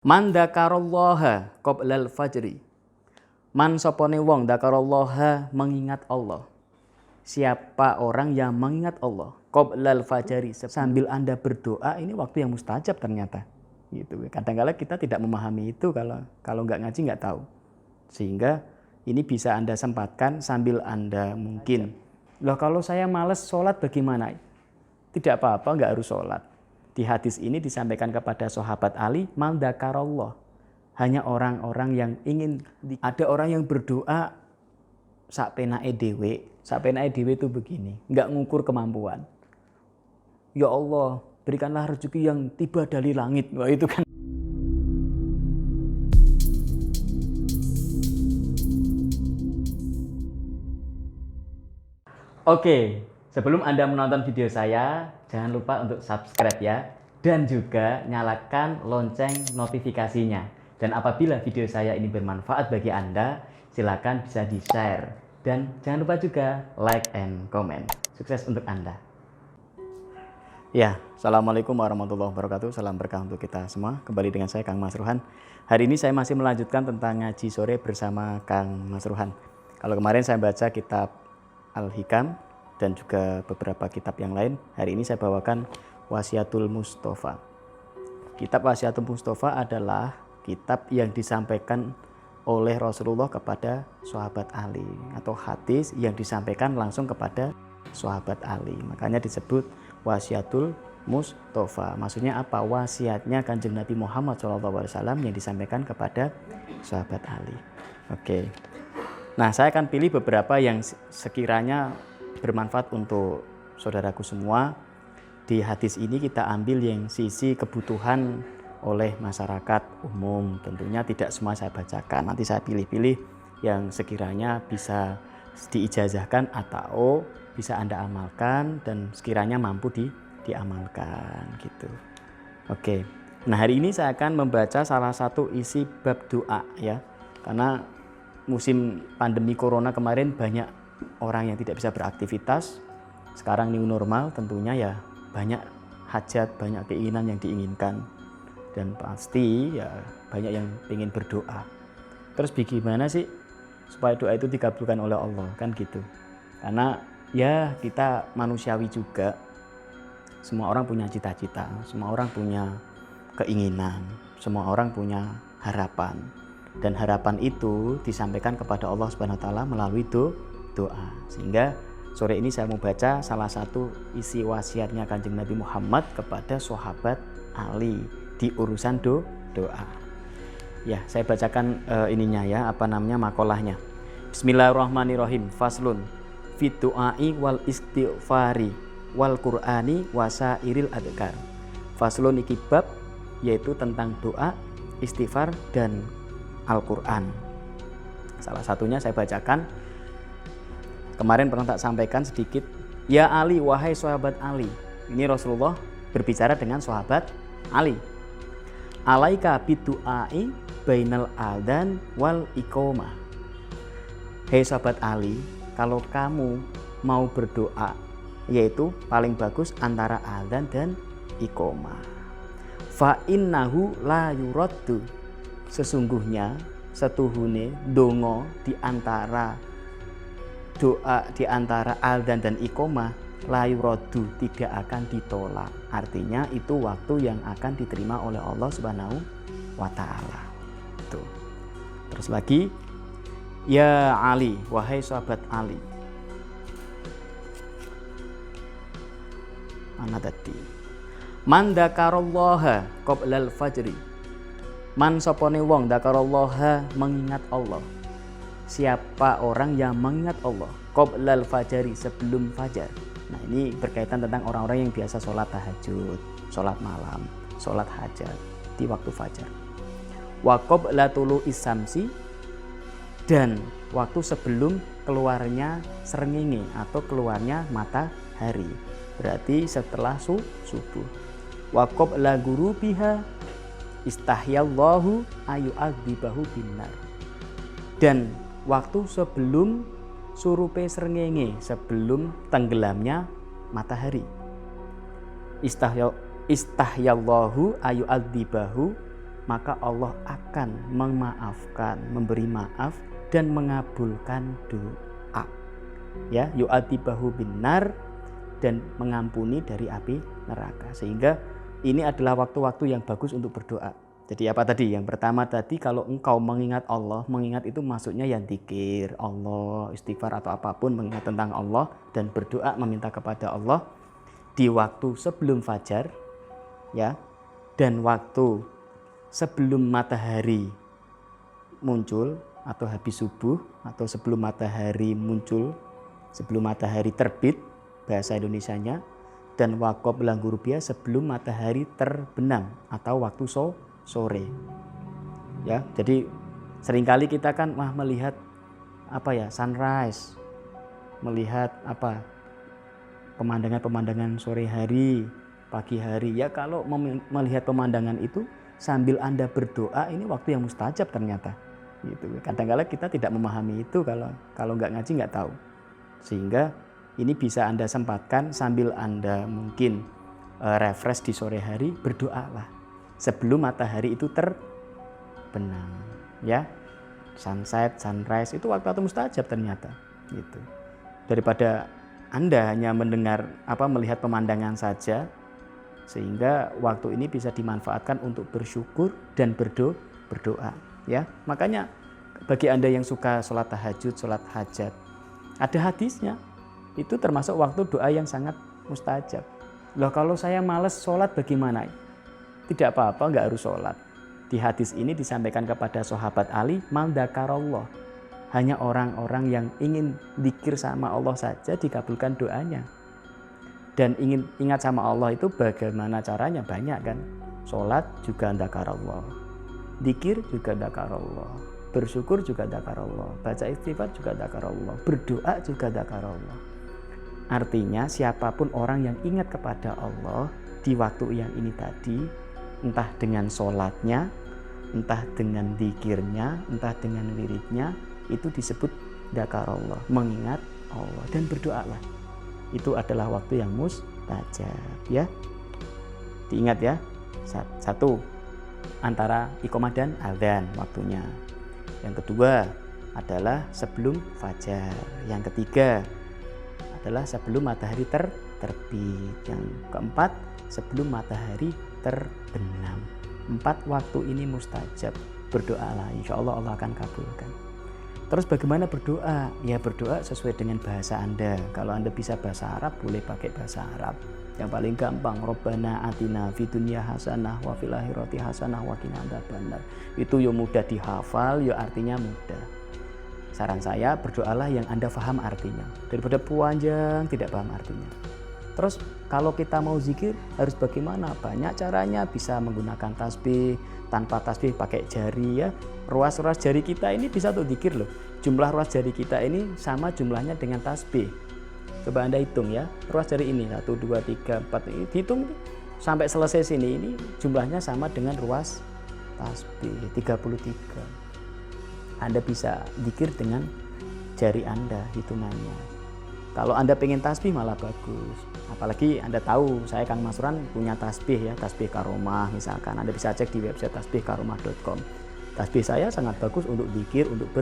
Man dzakarallaha qoblal fajri. Man sopone wong dzakarallaha mengingat Allah. Siapa orang yang mengingat Allah qoblal fajri, sambil Anda berdoa, ini waktu yang mustajab ternyata. Gitu. Kadang-kala kita tidak memahami itu kalau nggak ngaji nggak tahu. Sehingga ini bisa Anda sempatkan sambil Anda mungkin. Loh kalau saya malas sholat bagaimana? Tidak apa-apa, nggak harus sholat. Di hadis ini disampaikan kepada sahabat Ali, man dzakarallah. Hanya orang-orang yang ingin, ada orang yang berdoa sak penake dhewe. Sak penake dhewe itu begini, nggak ngukur kemampuan. Ya Allah, berikanlah rezeki yang tiba dari langit. Wah, itu kan. Oke, sebelum Anda menonton video saya, jangan lupa untuk subscribe ya. Dan juga nyalakan lonceng notifikasinya. Dan apabila video saya ini bermanfaat bagi Anda, silakan bisa di-share. Dan jangan lupa juga like and comment. Sukses untuk Anda. Ya, Assalamualaikum warahmatullahi wabarakatuh. Salam berkah untuk kita semua. Kembali dengan saya Kang Mas Ruhan. Hari ini saya masih melanjutkan tentang ngaji sore bersama Kang Mas Ruhan. Kalau kemarin saya baca kitab Al-Hikam dan juga beberapa kitab yang lain, hari ini saya bawakan Wasiatul Mustafa. Kitab Wasiatul Mustafa adalah kitab yang disampaikan oleh Rasulullah kepada sahabat Ali, atau hadis yang disampaikan langsung kepada sahabat Ali. Makanya disebut Wasiatul Mustafa. Maksudnya apa? Wasiatnya Kanjeng Nabi Muhammad SAW yang disampaikan kepada sahabat Ali. Oke. Nah, saya akan pilih beberapa yang sekiranya bermanfaat untuk saudaraku semua. Di hadis ini kita ambil yang sisi kebutuhan oleh masyarakat umum. Tentunya tidak semua saya bacakan. Nanti saya pilih-pilih yang sekiranya bisa diijazahkan atau bisa Anda amalkan dan sekiranya mampu diamalkan gitu. Oke. Nah, hari ini saya akan membaca salah satu isi bab doa ya. Karena musim pandemi corona kemarin banyak orang yang tidak bisa beraktivitas. Sekarang new normal tentunya ya banyak hajat, banyak keinginan yang diinginkan. Dan pasti ya banyak yang ingin berdoa. Terus bagaimana sih supaya doa itu dikabulkan oleh Allah, kan gitu. Karena ya kita manusiawi juga. Semua orang punya cita-cita, semua orang punya keinginan, semua orang punya harapan. Dan harapan itu disampaikan kepada Allah Subhanahu wa taala melalui doa. Sehingga sore ini saya mau baca salah satu isi wasiatnya Kanjeng Nabi Muhammad kepada sahabat Ali di urusan doa. Ya, saya bacakan ininya ya, makolahnya. Bismillahirrahmanirrahim. Faslun fit du'ai wal istighfari wal qur'ani wasairil adkar. Faslun iki bab yaitu tentang doa, istighfar dan Al-Qur'an. Salah satunya saya bacakan. Kemarin pernah tak sampaikan sedikit. Ya Ali, wahai sahabat Ali. Ini Rasulullah berbicara dengan sahabat Ali. Alaika bidu'ai bainal adzan wal iqamah. Hei sahabat Ali, kalau kamu mau berdoa, yaitu paling bagus antara adzan dan iqamah. Fa innahu la yuraddu. Sesungguhnya setuhune donga di antara doa di antara adzan dan iqamah la yuraddu, tidak akan ditolak. Artinya itu waktu yang akan diterima oleh Allah Subhanahu wa taala. Tuh. Terus lagi, ya Ali, wahai sahabat Ali. Mana tadi? Man dzakarallaha qoblal fajri. Man sopone wong dzakarallaha mengingat Allah. Siapa orang yang mengingat Allah qoblal fajri, sebelum fajar. Nah, ini berkaitan tentang orang-orang yang biasa sholat tahajud, sholat malam, sholat hajat di waktu fajar. Wa qobla tulu'is samsi, dan waktu sebelum keluarnya srengenge atau keluarnya matahari. Berarti setelah subuh. Wa qobla gurubiha istahyallahu ayyu'adzibahu binnar. Dan waktu sebelum surupe srengenge, sebelum tenggelamnya matahari. Istahyallahu ayyu'adzibahu maka Allah akan memaafkan, memberi maaf dan mengabulkan doa. Ya, yu'adzibahu binnar, dan mengampuni dari api neraka. Sehingga ini adalah waktu-waktu yang bagus untuk berdoa. Jadi apa tadi? Yang pertama tadi, kalau engkau mengingat Allah, mengingat itu maksudnya yang dzikir Allah, istighfar atau apapun, mengingat tentang Allah dan berdoa meminta kepada Allah di waktu sebelum fajar, ya, dan waktu sebelum matahari muncul atau habis subuh, atau sebelum matahari muncul, sebelum matahari terbit bahasa Indonesianya, dan qabla ghurubiyah, sebelum matahari terbenam atau waktu sore. Ya, jadi seringkali kita kan melihat sunrise, melihat pemandangan sore hari, pagi hari. Ya, kalau melihat pemandangan itu sambil Anda berdoa, ini waktu yang mustajab ternyata. Gitu. Kadang-kadang kita tidak memahami itu, kalau nggak ngaji nggak tahu. Sehingga ini bisa Anda sempatkan sambil Anda mungkin refresh di sore hari, berdoalah sebelum matahari itu terbenam, ya. Sunset, sunrise itu waktu mustajab ternyata, gitu. Daripada Anda hanya melihat pemandangan saja, sehingga waktu ini bisa dimanfaatkan untuk bersyukur dan berdoa, ya. Makanya bagi Anda yang suka sholat tahajud, sholat hajat, ada hadisnya. Itu termasuk waktu doa yang sangat mustajab. Loh, kalau saya malas sholat bagaimana? Tidak apa-apa, nggak harus sholat. Di hadis ini disampaikan kepada sahabat Ali, man dzakarallah. Hanya orang-orang yang ingin dzikir sama Allah saja dikabulkan doanya. Dan ingin ingat sama Allah itu bagaimana caranya? Banyak kan. Sholat juga dzakarallah. Dzikir juga dzakarallah. Bersyukur juga dzakarallah. Baca istighfar juga dzakarallah. Berdoa juga dzakarallah. Artinya siapapun orang yang ingat kepada Allah di waktu yang ini tadi, entah dengan sholatnya, entah dengan dzikirnya, entah dengan wiridnya, itu disebut dzakarallah, mengingat Allah, dan berdoalah. Itu adalah waktu yang mustajab, ya. Diingat ya. Satu, antara iqamah dan adzan waktunya. Yang kedua adalah sebelum fajar. Yang ketiga adalah sebelum matahari terbit. Yang keempat, sebelum matahari terbenam. 4 waktu ini mustajab. Berdoalah, insya Allah Allah akan kabulkan. Terus bagaimana berdoa? Ya, berdoa sesuai dengan bahasa Anda. Kalau Anda bisa bahasa Arab, boleh pakai bahasa Arab. Yang paling gampang, Robbana atina fid dunya hasanah wa fil akhirati hasanah wa qina adzabannar. Itu yang mudah dihafal, ya artinya mudah. Saran saya, berdoalah yang Anda paham artinya, daripada panjang tidak paham artinya. Terus kalau kita mau zikir harus bagaimana? Banyak caranya, bisa menggunakan tasbih, tanpa tasbih pakai jari, ya. Ruas-ruas jari kita ini bisa untuk zikir loh. Jumlah ruas jari kita ini sama jumlahnya dengan tasbih. Coba Anda hitung ya, ruas jari ini 1, 2, 3, 4, ini dihitung sampai selesai sini, ini jumlahnya sama dengan ruas tasbih 33. Anda bisa zikir dengan jari Anda hitungannya. Kalau Anda pengen tasbih malah bagus. Apalagi Anda tahu saya Kang Masran punya tasbih ya, tasbih karomah misalkan. Anda bisa cek di website tasbihkaromah.com. Tasbih saya sangat bagus untuk zikir, untuk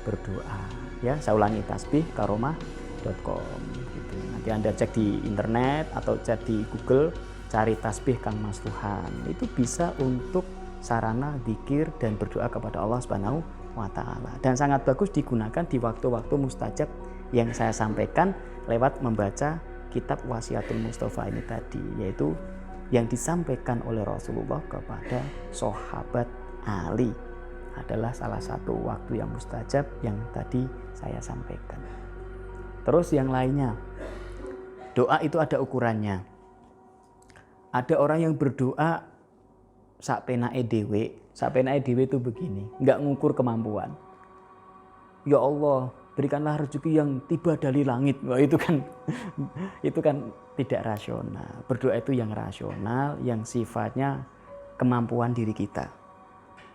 berdoa. Ya, saya ulangi, tasbihkaromah.com. Gitu. Nanti Anda cek di internet atau cek di Google, cari tasbih Kang Mas Tuhan. Itu bisa untuk sarana zikir dan berdoa kepada Allah Subhanahu wa Ta'ala. Dan sangat bagus digunakan di waktu-waktu mustajab yang saya sampaikan lewat membaca kitab Wasiatul Mustafa ini tadi, yaitu yang disampaikan oleh Rasulullah kepada sahabat Ali, adalah salah satu waktu yang mustajab yang tadi saya sampaikan. Terus yang lainnya, doa itu ada ukurannya. Ada orang yang berdoa sak penake dhewe itu begini, nggak ngukur kemampuan. Ya Allah, berikanlah rezeki yang tiba dari langit. Wah, itu kan tidak rasional. Berdoa itu yang rasional, yang sifatnya kemampuan diri kita.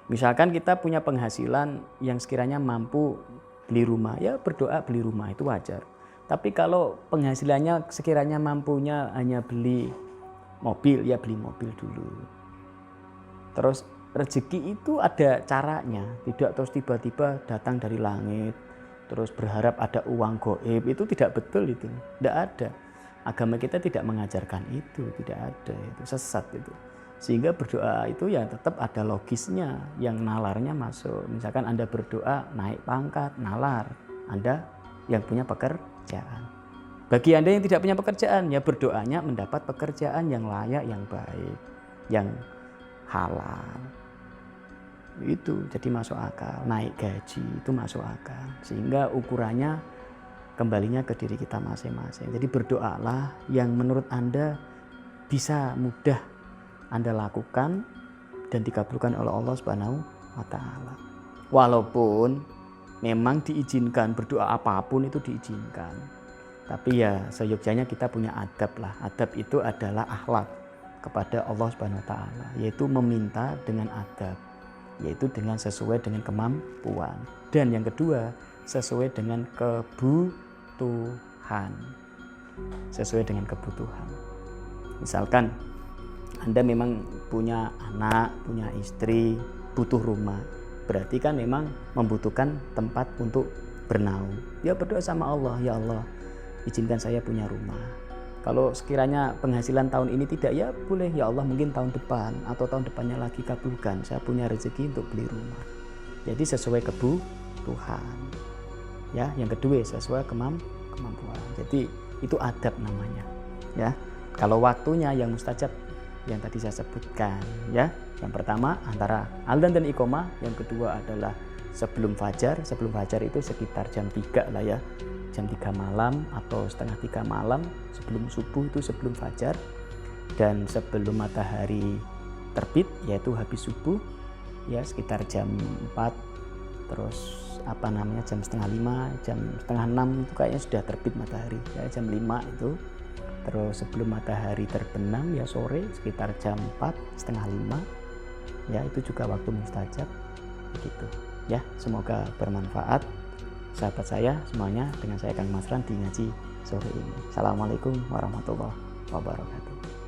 Misalkan kita punya penghasilan yang sekiranya mampu beli rumah, ya berdoa beli rumah, itu wajar. Tapi kalau penghasilannya sekiranya mampunya hanya beli mobil, ya beli mobil dulu. Terus rezeki itu ada caranya, tidak terus tiba-tiba datang dari langit terus berharap ada uang gaib, itu tidak betul, itu tidak ada. Agama kita tidak mengajarkan itu, tidak ada, itu sesat itu. Sehingga berdoa itu ya tetap ada logisnya, yang nalarnya masuk. Misalkan Anda berdoa naik pangkat, nalar Anda yang punya pekerjaan. Bagi Anda yang tidak punya pekerjaan, ya berdoanya mendapat pekerjaan yang layak, yang baik, yang halal. Itu jadi masuk akal. Naik gaji itu masuk akal, sehingga ukurannya kembalinya ke diri kita masing-masing. Jadi berdoalah yang menurut Anda bisa mudah Anda lakukan dan dikabulkan oleh Allah Subhanahu wa taala. Walaupun memang diizinkan berdoa apapun, itu diizinkan. Tapi ya seyogyanya kita punya adab lah. Adab itu adalah akhlak kepada Allah Subhanahu wa taala, yaitu meminta dengan adab, yaitu dengan sesuai dengan kemampuan. Dan yang kedua, sesuai dengan kebutuhan. Sesuai dengan kebutuhan. Misalkan Anda memang punya anak, punya istri, butuh rumah, berarti kan memang membutuhkan tempat untuk bernaung. Ya berdoa sama Allah, ya Allah, izinkan saya punya rumah. Kalau sekiranya penghasilan tahun ini tidak, ya boleh, ya Allah mungkin tahun depan atau tahun depannya lagi kabulkan, saya punya rezeki untuk beli rumah. Jadi sesuai kebutuhan. Ya, yang kedua sesuai kemampuan. Jadi itu adab namanya. Ya, kalau waktunya yang mustajab yang tadi saya sebutkan, ya. Yang pertama antara adzan dan iqamah, yang kedua adalah sebelum fajar. Sebelum fajar itu sekitar jam 3 lah ya. Jam 3 malam atau setengah 3 malam, sebelum subuh itu sebelum fajar. Dan sebelum matahari terbit, yaitu habis subuh, ya sekitar jam 4, terus jam setengah 5, jam setengah 6 itu kayaknya sudah terbit matahari, ya jam 5 itu. Terus sebelum matahari terbenam ya sore sekitar jam 4, setengah 5, ya itu juga waktu mustajab begitu. Ya, semoga bermanfaat sahabat saya semuanya. Dengan saya Kang Mas Ran di ngaji sore ini. Assalamualaikum warahmatullahi wabarakatuh.